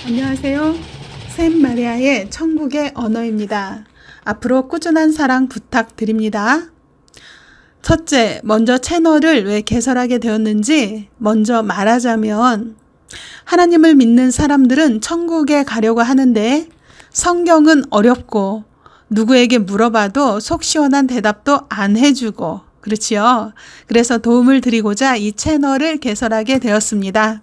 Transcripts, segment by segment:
안녕하세요. 샘 마리아의 천국의 언어입니다. 앞으로 꾸준한 사랑 부탁드립니다. 첫째, 먼저 채널을 왜 개설하게 되었는지 먼저 말하자면, 하나님을 믿는 사람들은 천국에 가려고 하는데 성경은 어렵고 누구에게 물어봐도 속 시원한 대답도 안 해주고 그렇지요. 그래서 도움을 드리고자 이 채널을 개설하게 되었습니다.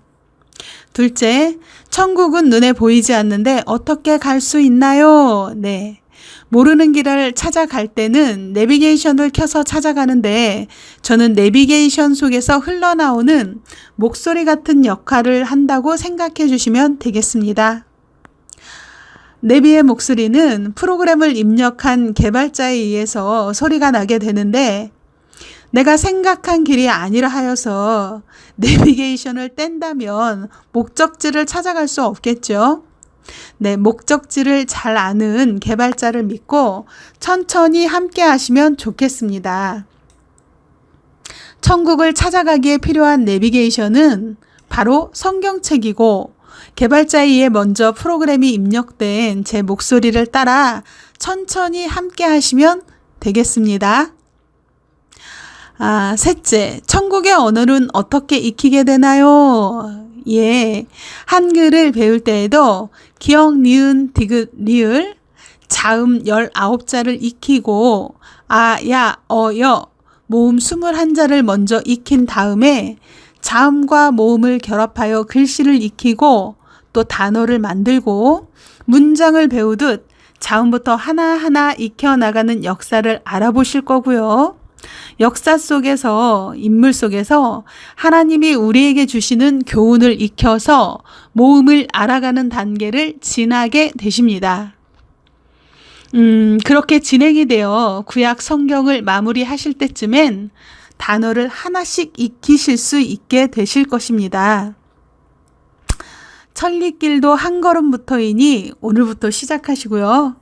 둘째, 천국은 눈에 보이지 않는데 어떻게 갈 수 있나요? 네. 모르는 길을 찾아갈 때는 내비게이션을 켜서 찾아가는데 저는 내비게이션 속에서 흘러나오는 목소리 같은 역할을 한다고 생각해 주시면 되겠습니다. 내비의 목소리는 프로그램을 입력한 개발자에 의해서 소리가 나게 되는데 내가 생각한 길이 아니라 하여서 내비게이션을 뗀다면 목적지를 찾아갈 수 없겠죠. 네, 목적지를 잘 아는 개발자를 믿고 천천히 함께 하시면 좋겠습니다. 천국을 찾아가기에 필요한 내비게이션은 바로 성경책이고 개발자에 의해 먼저 프로그램이 입력된 제 목소리를 따라 천천히 함께 하시면 되겠습니다. 셋째, 천국의 언어는 어떻게 익히게 되나요? 예, 한글을 배울 때에도 기역, 니은, 디귿, 리을, 자음 19자를 익히고 야, 여, 모음 21자를 먼저 익힌 다음에 자음과 모음을 결합하여 글씨를 익히고 또 단어를 만들고 문장을 배우듯 자음부터 하나하나 익혀나가는 역사를 알아보실 거고요. 역사 속에서, 인물 속에서 하나님이 우리에게 주시는 교훈을 익혀서 모음을 알아가는 단계를 지나게 되십니다. 그렇게 진행이 되어 구약 성경을 마무리하실 때쯤엔 단어를 하나씩 익히실 수 있게 되실 것입니다. 천리길도 한 걸음부터이니 오늘부터 시작하시고요.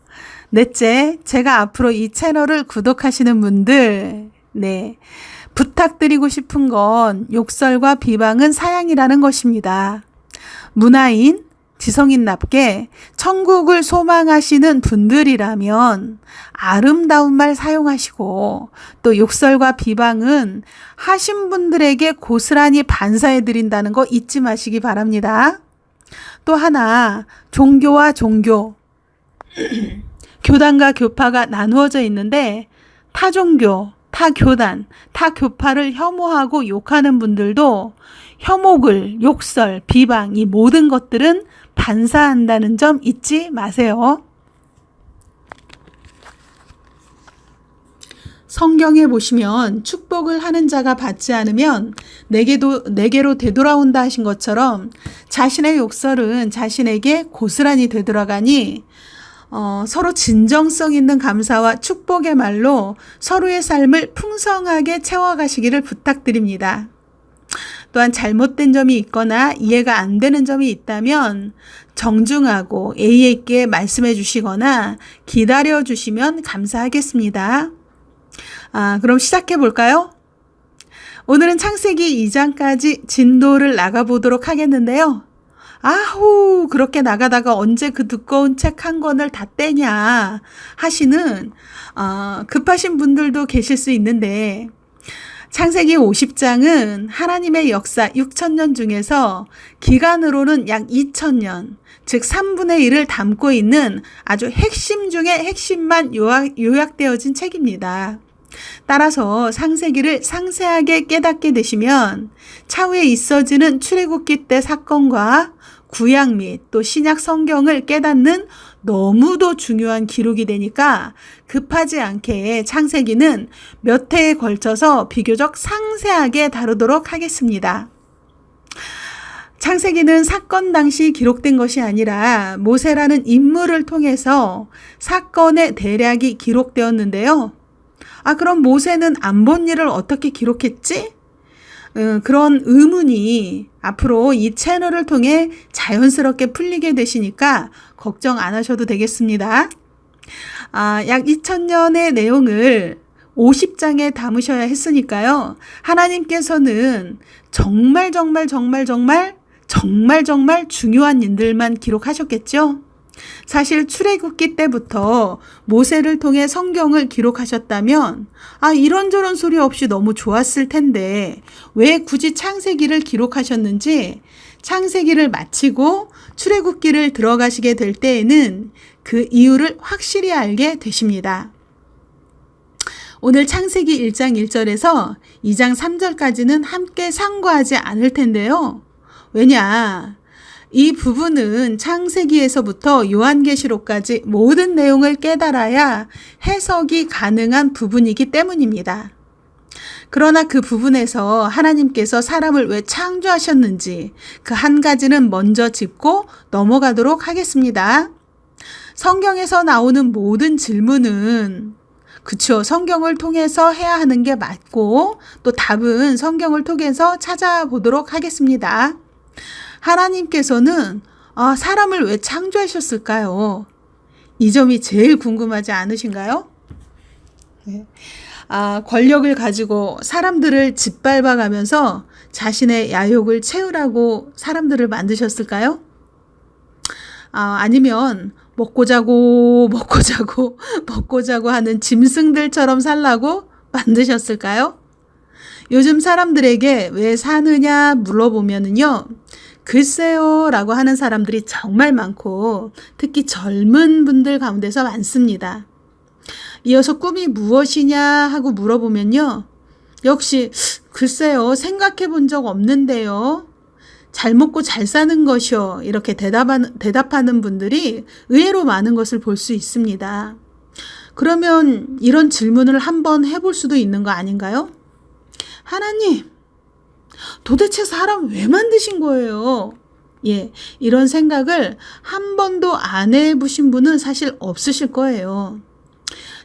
넷째, 제가 앞으로 이 채널을 구독하시는 분들, 네, 부탁드리고 싶은 건 욕설과 비방은 사양이라는 것입니다. 문화인, 지성인답게 천국을 소망하시는 분들이라면 아름다운 말 사용하시고 또 욕설과 비방은 하신 분들에게 고스란히 반사해 드린다는 거 잊지 마시기 바랍니다. 또 하나, 종교와 종교, 교단과 교파가 나누어져 있는데 타종교, 타교단, 타교파를 혐오하고 욕하는 분들도 혐오글, 욕설, 비방 이 모든 것들은 반사한다는 점 잊지 마세요. 성경에 보시면 축복을 하는 자가 받지 않으면 내게로 되돌아온다 하신 것처럼 자신의 욕설은 자신에게 고스란히 되돌아가니 서로 진정성 있는 감사와 축복의 말로 서로의 삶을 풍성하게 채워가시기를 부탁드립니다. 또한 잘못된 점이 있거나 이해가 안 되는 점이 있다면 정중하고 예의 있게 말씀해 주시거나 기다려 주시면 감사하겠습니다. 그럼 시작해 볼까요? 오늘은 창세기 2장까지 진도를 나가보도록 하겠는데요. 아후, 그렇게 나가다가 언제 그 두꺼운 책 한 권을 다 떼냐 하시는 급하신 분들도 계실 수 있는데 창세기 50장은 하나님의 역사 6,000년 중에서 기간으로는 약 2,000년, 즉 3분의 1을 담고 있는 아주 핵심 중에 핵심만 요약되어진 책입니다. 따라서 창세기를 상세하게 깨닫게 되시면 차후에 있어지는 출애굽기 때 사건과 구약 및 또 신약 성경을 깨닫는 너무도 중요한 기록이 되니까 급하지 않게 창세기는 몇 회에 걸쳐서 비교적 상세하게 다루도록 하겠습니다. 창세기는 사건 당시 기록된 것이 아니라 모세라는 인물을 통해서 사건의 대략이 기록되었는데요. 그럼 모세는 안 본 일을 어떻게 기록했지? 그런 의문이 앞으로 이 채널을 통해 자연스럽게 풀리게 되시니까 걱정 안 하셔도 되겠습니다. 약 2000년의 내용을 50장에 담으셔야 했으니까요. 하나님께서는 정말 정말 정말 중요한 일들만 기록하셨겠죠? 사실 출애굽기 때부터 모세를 통해 성경을 기록하셨다면 이런저런 소리 없이 너무 좋았을 텐데 왜 굳이 창세기를 기록하셨는지 창세기를 마치고 출애굽기를 들어가시게 될 때에는 그 이유를 확실히 알게 되십니다. 오늘 창세기 1장 1절에서 2장 3절까지는 함께 상고하지 않을 텐데요. 왜냐? 이 부분은 창세기에서부터 요한계시록까지 모든 내용을 깨달아야 해석이 가능한 부분이기 때문입니다. 그러나 그 부분에서 하나님께서 사람을 왜 창조하셨는지 그 한 가지는 먼저 짚고 넘어가도록 하겠습니다. 성경에서 나오는 모든 질문은 그쵸, 성경을 통해서 해야 하는 게 맞고 또 답은 성경을 통해서 찾아보도록 하겠습니다. 하나님께서는 사람을 왜 창조하셨을까요? 이 점이 제일 궁금하지 않으신가요? 네. 권력을 가지고 사람들을 짓밟아가면서 자신의 야욕을 채우라고 사람들을 만드셨을까요? 아니면 먹고 자고 하는 짐승들처럼 살라고 만드셨을까요? 요즘 사람들에게 왜 사느냐 물어보면은요, 글쎄요 라고 하는 사람들이 정말 많고 특히 젊은 분들 가운데서 많습니다. 이어서 꿈이 무엇이냐 하고 물어보면요, 역시 글쎄요 생각해 본 적 없는데요, 잘 먹고 잘 사는 것이요 이렇게 대답하는 분들이 의외로 많은 것을 볼 수 있습니다. 그러면 이런 질문을 한번 해볼 수도 있는 거 아닌가요? 하나님, 도대체 사람 왜 만드신 거예요? 이런 생각을 한 번도 안 해보신 분은 사실 없으실 거예요.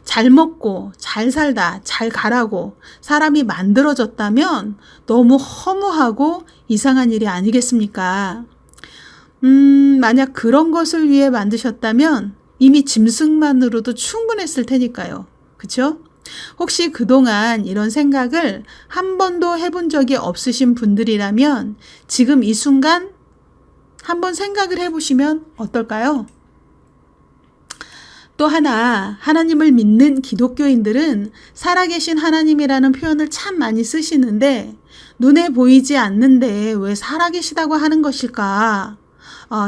잘 먹고 잘 살다 잘 가라고 사람이 만들어졌다면 너무 허무하고 이상한 일이 아니겠습니까? 만약 그런 것을 위해 만드셨다면 이미 짐승만으로도 충분했을 테니까요. 그쵸? 혹시 그동안 이런 생각을 한 번도 해본 적이 없으신 분들이라면 지금 이 순간 한번 생각을 해보시면 어떨까요? 또 하나, 하나님을 믿는 기독교인들은 살아계신 하나님이라는 표현을 참 많이 쓰시는데 눈에 보이지 않는데 왜 살아계시다고 하는 것일까?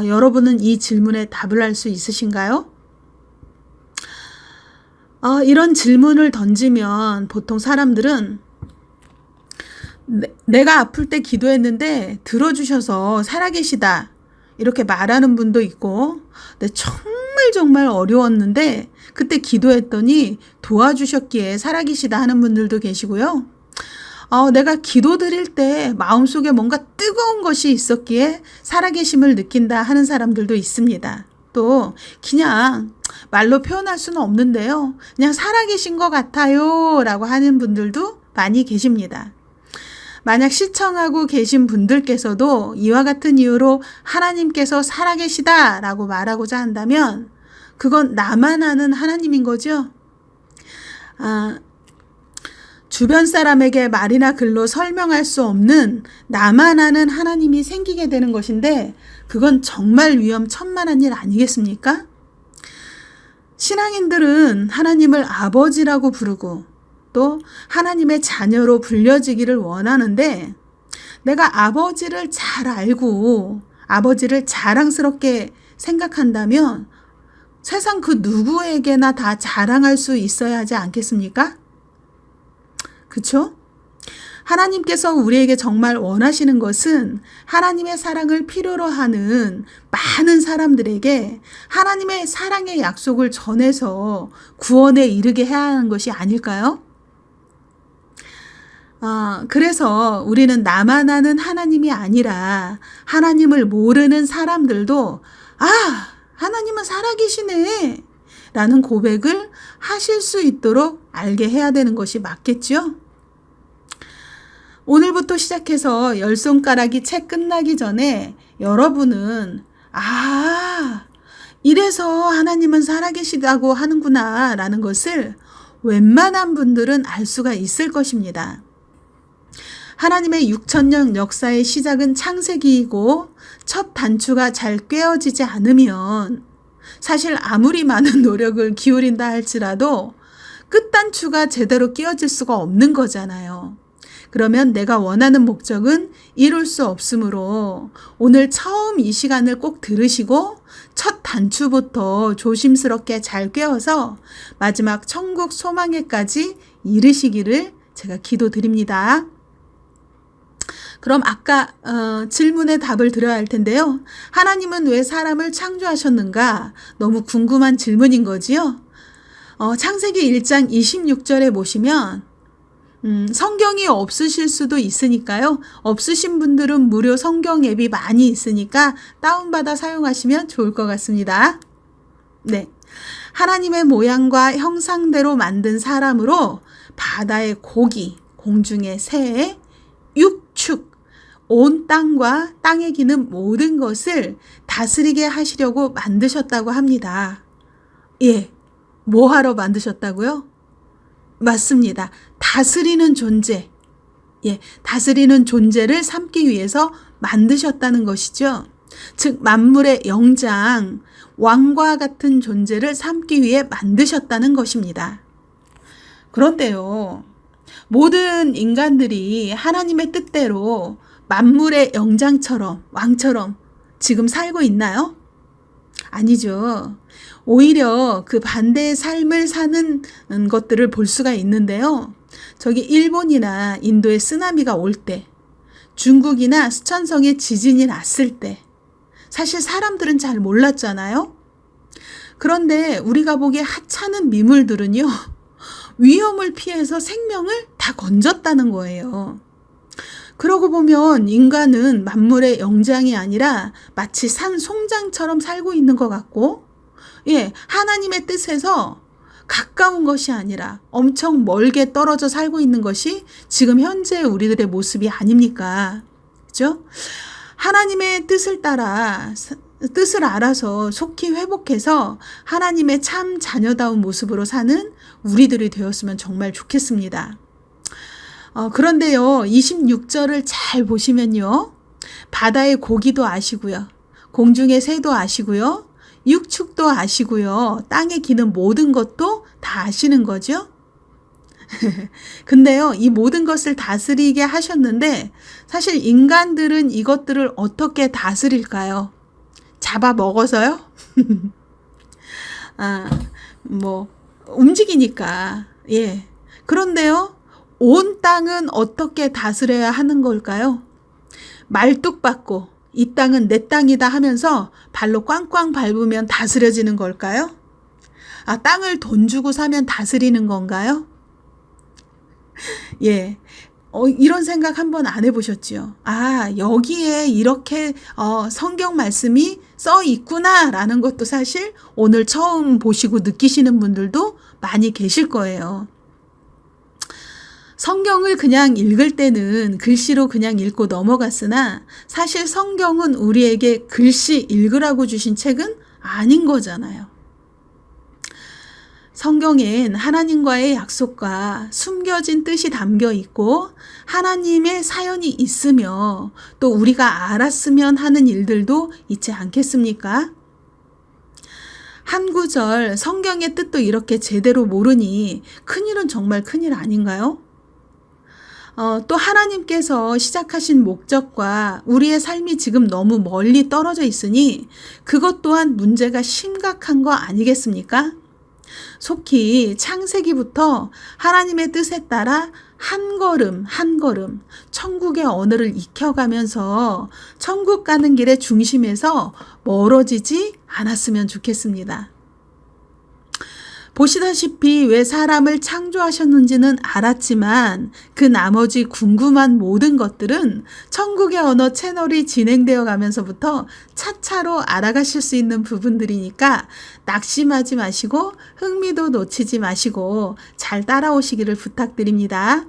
여러분은 이 질문에 답을 할 수 있으신가요? 이런 질문을 던지면 보통 사람들은 내가 아플 때 기도했는데 들어주셔서 살아계시다 이렇게 말하는 분도 있고, 정말 어려웠는데 그때 기도했더니 도와주셨기에 살아계시다 하는 분들도 계시고요. 내가 기도 드릴 때 마음속에 뭔가 뜨거운 것이 있었기에 살아계심을 느낀다 하는 사람들도 있습니다. 또 그냥 말로 표현할 수는 없는데요, 그냥 살아계신 것 같아요 라고 하는 분들도 많이 계십니다. 만약 시청하고 계신 분들께서도 이와 같은 이유로 하나님께서 살아계시다 라고 말하고자 한다면 그건 나만 아는 하나님인 거죠. 주변 사람에게 말이나 글로 설명할 수 없는 나만 아는 하나님이 생기게 되는 것인데 그건 정말 위험천만한 일 아니겠습니까? 신앙인들은 하나님을 아버지라고 부르고 또 하나님의 자녀로 불려지기를 원하는데 내가 아버지를 잘 알고 아버지를 자랑스럽게 생각한다면 세상 그 누구에게나 다 자랑할 수 있어야 하지 않겠습니까? 그쵸? 하나님께서 우리에게 정말 원하시는 것은 하나님의 사랑을 필요로 하는 많은 사람들에게 하나님의 사랑의 약속을 전해서 구원에 이르게 해야 하는 것이 아닐까요? 그래서 우리는 나만 아는 하나님이 아니라 하나님을 모르는 사람들도 하나님은 살아계시네 라는 고백을 하실 수 있도록 알게 해야 되는 것이 맞겠죠? 오늘부터 시작해서 10손가락이 채 끝나기 전에 여러분은 이래서 하나님은 살아계시다고 하는구나 라는 것을 웬만한 분들은 알 수가 있을 것입니다. 하나님의 6,000년 역사의 시작은 창세기이고 첫 단추가 잘 꿰어지지 않으면 사실 아무리 많은 노력을 기울인다 할지라도 끝 단추가 제대로 끼워질 수가 없는 거잖아요. 그러면 내가 원하는 목적은 이룰 수 없으므로 오늘 처음 이 시간을 꼭 들으시고 첫 단추부터 조심스럽게 잘 꿰어서 마지막 천국 소망에까지 이르시기를 제가 기도드립니다. 그럼 아까 질문에 답을 드려야 할 텐데요. 하나님은 왜 사람을 창조하셨는가? 너무 궁금한 질문인 거지요. 창세기 1장 26절에 보시면 성경이 없으실 수도 있으니까요. 없으신 분들은 무료 성경 앱이 많이 있으니까 다운받아 사용하시면 좋을 것 같습니다. 네. 하나님의 모양과 형상대로 만든 사람으로 바다의 고기, 공중의 새, 육축, 온 땅과 땅에 기는 모든 것을 다스리게 하시려고 만드셨다고 합니다. 예. 뭐 하러 만드셨다고요? 맞습니다. 다스리는 존재. 예, 다스리는 존재를 삼기 위해서 만드셨다는 것이죠. 즉, 만물의 영장, 왕과 같은 존재를 삼기 위해 만드셨다는 것입니다. 그런데요, 모든 인간들이 하나님의 뜻대로 만물의 영장처럼, 왕처럼 지금 살고 있나요? 아니죠. 오히려 그 반대의 삶을 사는 것들을 볼 수가 있는데요. 저기 일본이나 인도에 쓰나미가 올 때, 중국이나 스촨성에 지진이 났을 때, 사실 사람들은 잘 몰랐잖아요. 그런데 우리가 보기에 하찮은 미물들은요, 위험을 피해서 생명을 다 건졌다는 거예요. 그러고 보면 인간은 만물의 영장이 아니라 마치 산 송장처럼 살고 있는 것 같고, 예, 하나님의 뜻에서 가까운 것이 아니라 엄청 멀게 떨어져 살고 있는 것이 지금 현재 우리들의 모습이 아닙니까? 그죠? 하나님의 뜻을 따라, 뜻을 알아서 속히 회복해서 하나님의 참 자녀다운 모습으로 사는 우리들이 되었으면 정말 좋겠습니다. 그런데요, 26절을 잘 보시면요, 바다의 고기도 아시고요, 공중의 새도 아시고요, 육축도 아시고요, 땅에 기는 모든 것도 다 아시는 거죠. 근데요, 이 모든 것을 다스리게 하셨는데 사실 인간들은 이것들을 어떻게 다스릴까요? 잡아먹어서요? 움직이니까. 예. 그런데요, 온 땅은 어떻게 다스려야 하는 걸까요? 말뚝박고 이 땅은 내 땅이다 하면서 발로 꽝꽝 밟으면 다스려지는 걸까요? 땅을 돈 주고 사면 다스리는 건가요? 예. 이런 생각 한번 안 해보셨지요? 여기에 이렇게 성경 말씀이 써 있구나라는 것도 사실 오늘 처음 보시고 느끼시는 분들도 많이 계실 거예요. 성경을 그냥 읽을 때는 글씨로 그냥 읽고 넘어갔으나 사실 성경은 우리에게 글씨 읽으라고 주신 책은 아닌 거잖아요. 성경엔 하나님과의 약속과 숨겨진 뜻이 담겨 있고 하나님의 사연이 있으며 또 우리가 알았으면 하는 일들도 있지 않겠습니까? 한 구절 성경의 뜻도 이렇게 제대로 모르니 큰일은 정말 큰일 아닌가요? 또 하나님께서 시작하신 목적과 우리의 삶이 지금 너무 멀리 떨어져 있으니 그것 또한 문제가 심각한 거 아니겠습니까? 속히 창세기부터 하나님의 뜻에 따라 한 걸음 한 걸음 천국의 언어를 익혀가면서 천국 가는 길의 중심에서 멀어지지 않았으면 좋겠습니다. 보시다시피 왜 사람을 창조하셨는지는 알았지만 그 나머지 궁금한 모든 것들은 천국의 언어 채널이 진행되어 가면서부터 차차로 알아가실 수 있는 부분들이니까 낙심하지 마시고 흥미도 놓치지 마시고 잘 따라오시기를 부탁드립니다.